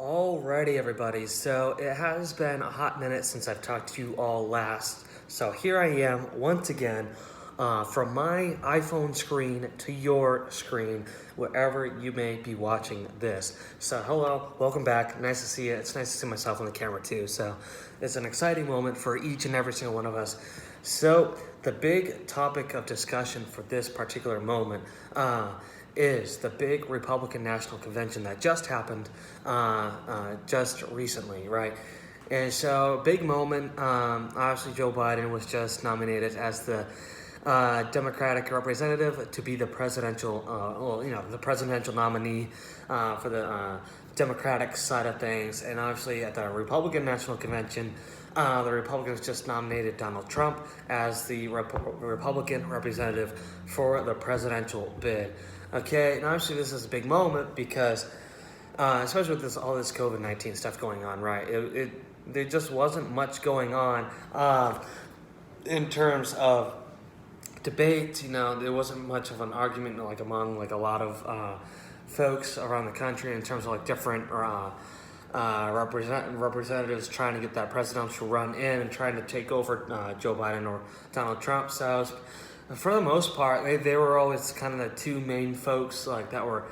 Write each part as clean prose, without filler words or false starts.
Alrighty, everybody. So it has been a hot minute since I've talked to you all last. So here I am once again, from my iPhone screen to your screen, wherever you may be watching this. So hello, welcome back. Nice to see you. It's nice to see myself on the camera too. So it's an exciting moment for each and every single one of us. So the big topic of discussion for this particular moment, is the big Republican National Convention that just happened just recently, right? And so, big moment. Obviously, Joe Biden was just nominated as the Democratic representative to be the presidential, the presidential nominee for the Democratic side of things. And obviously, at the Republican National Convention, the Republicans just nominated Donald Trump as the Republican representative for the presidential bid. Okay, and obviously this is a big moment because, especially with all this COVID-19 stuff going on, right? There just wasn't much going on in terms of debate. There wasn't much of an argument among a lot of folks around the country in terms of different representatives trying to get that presidential run in and trying to take over Joe Biden or Donald Trump. So for the most part, they were always kind of the two main folks that were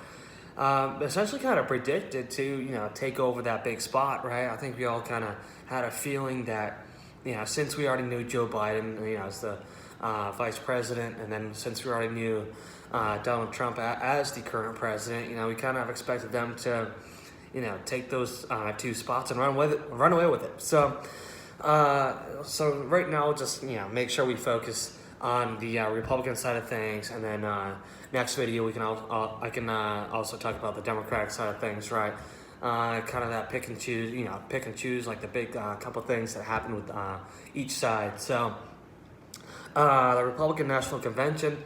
essentially kind of predicted to take over that big spot, right? I think we all kind of had a feeling that since we already knew Joe Biden as the vice president, and then since we already knew Donald Trump as the current president, we kind of expected them to take those two spots and run away with it. So right now, just make sure we focus on the Republican side of things, and then next video I can also talk about the Democratic side of things, right? Kind of that pick and choose like the big couple things that happen with each side. So the Republican National Convention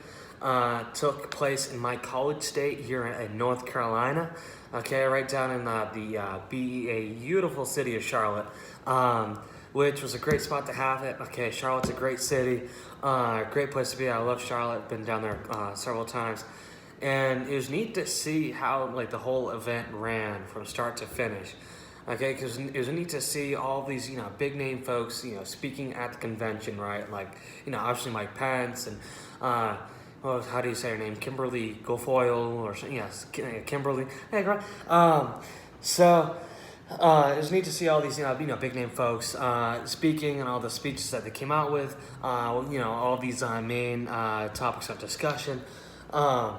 took place in my college state here in North Carolina. Okay, right down in the beautiful city of Charlotte, which was a great spot to have it. Okay, Charlotte's a great city, great place to be. I love Charlotte. Been down there several times, and it was neat to see how the whole event ran from start to finish. Okay, because it was neat to see all these big name folks speaking at the convention, right? Obviously Mike Pence and how do you say her name? Kimberly Guilfoyle or something? Yes, Kimberly. Hey, girl. So it was neat to see all these big name folks speaking, and all the speeches that they came out with. All these main topics of discussion. And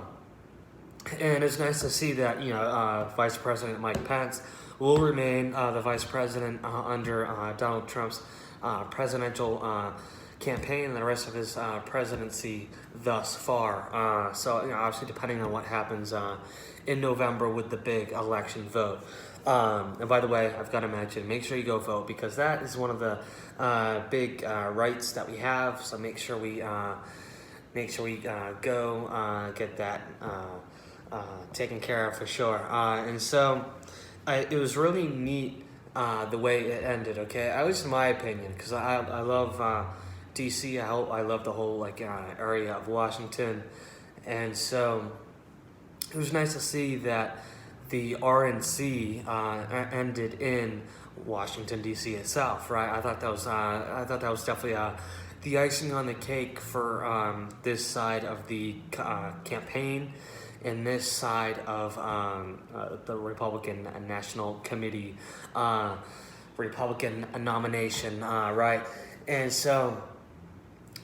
it's nice to see that Vice President Mike Pence will remain the vice president under Donald Trump's presidential campaign and the rest of his presidency thus far. So obviously depending on what happens in November with the big election vote. And by the way, I've got to mention, make sure you go vote, because that is one of the big rights that we have. So make sure we go get that taken care of for sure. And so it was really neat the way it ended. Okay, at least in my opinion, because I love DC. I love the whole area of Washington, and so it was nice to see that the RNC ended in Washington D.C. itself. Right, I thought that was definitely the icing on the cake for this side of the campaign, and this side of the Republican National Committee Republican nomination, right? And so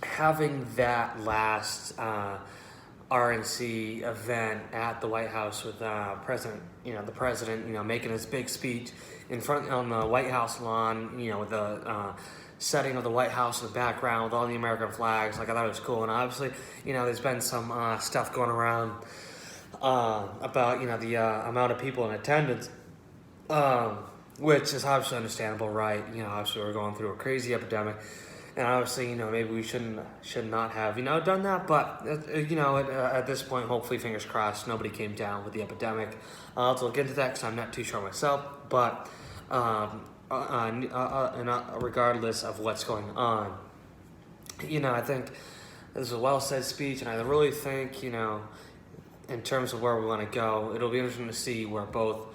having that last RNC event at the White House with the president making his big speech in front on the White House lawn, with the setting of the White House in the background with all the American flags. I thought it was cool. And obviously, there's been some stuff going around about the amount of people in attendance, which is obviously understandable, right? Obviously we're going through a crazy epidemic, and obviously maybe we should not have done that, but at this point, hopefully, fingers crossed, nobody came down with the epidemic. I'll have to look into that because I'm not too sure myself, but regardless of what's going on, I think this is a well-said speech, and I really think in terms of where we want to go, it'll be interesting to see where both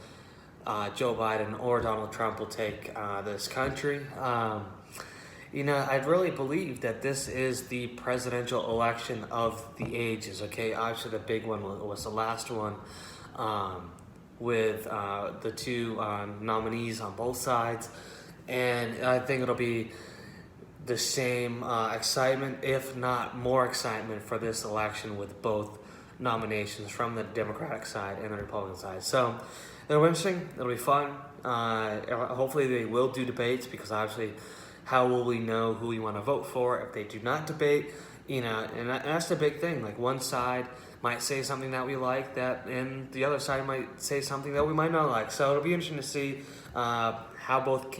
Joe Biden or Donald Trump will take this country. I really believe that this is the presidential election of the ages, okay? Obviously, the big one was the last one with the two nominees on both sides. And I think it'll be the same excitement, if not more excitement, for this election with both nominations from the Democratic side and the Republican side. So it'll be interesting. It'll be fun. Hopefully they will do debates, because obviously, how will we know who we want to vote for if they do not debate? And that's the big thing. Like, one side might say something that we like, and the other side might say something that we might not like. So it'll be interesting to see how both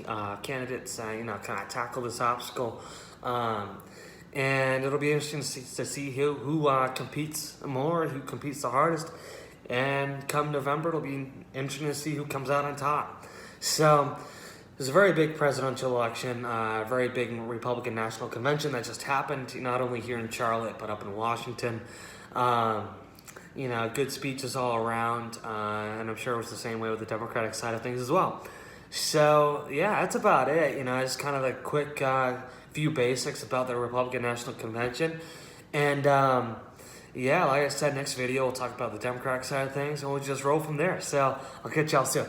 candidates, kind of tackle this obstacle. And it'll be interesting to see who competes more, who competes the hardest. And come November, it'll be interesting to see who comes out on top. So there's a very big presidential election, a very big Republican National Convention that just happened, not only here in Charlotte, but up in Washington. Good speeches all around, and I'm sure it was the same way with the Democratic side of things as well. So, yeah, that's about it. Just kind of a quick few basics about the Republican National Convention. And, like I said, next video we'll talk about the Democratic side of things, and we'll just roll from there. So, I'll catch y'all soon.